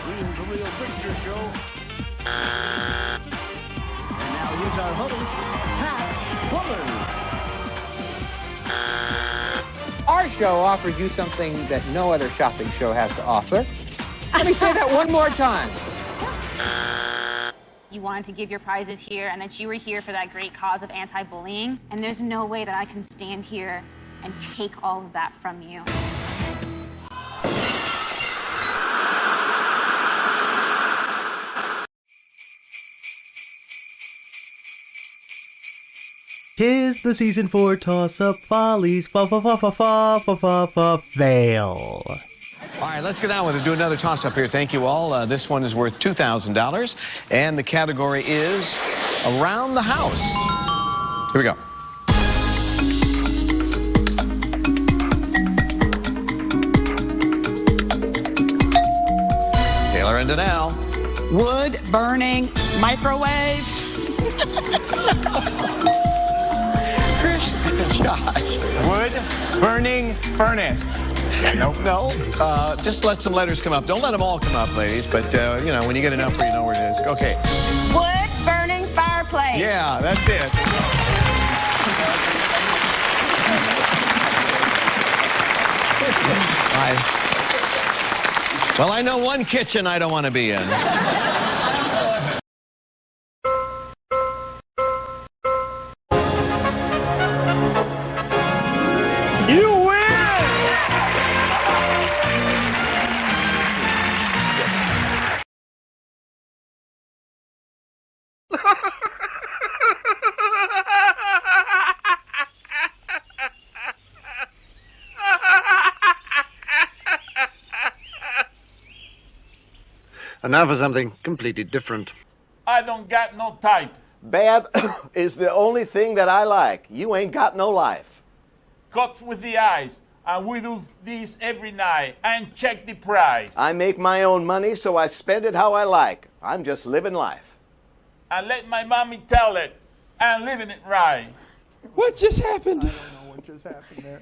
Stream the Real Picture Show. And now here's our host, Pat Fuller. Our show offers you something that no other shopping show has to offer. Let me say that one more time. You wanted to give your prizes here and that you were here for that great cause of anti-bullying. And there's no way that I can stand here and take all of that from you. Tis the season for toss-up follies, fail. All right, let's get on with it. Do another toss-up here. Thank you all. This one is worth $2,000, and the category is Around the House. Here we go. Taylor and Danelle. Wood burning microwave. Chris and Josh. Wood burning furnace. Nope. No, just let some letters come up. Don't let them all come up, ladies, but, you know, when you get enough, you know where it is. Okay. Wood burning fireplace. Yeah, that's it. Well, I know one kitchen I don't want to be in. You win! And now for something completely different. I don't got no type. Bad is the only thing that I like. You ain't got no life. Cuts with the eyes. And we do this every night and check the price. I make my own money, so I spend it how I like. I'm just living life. And let my mommy tell it. And living it right. What just happened? I don't know what just happened there.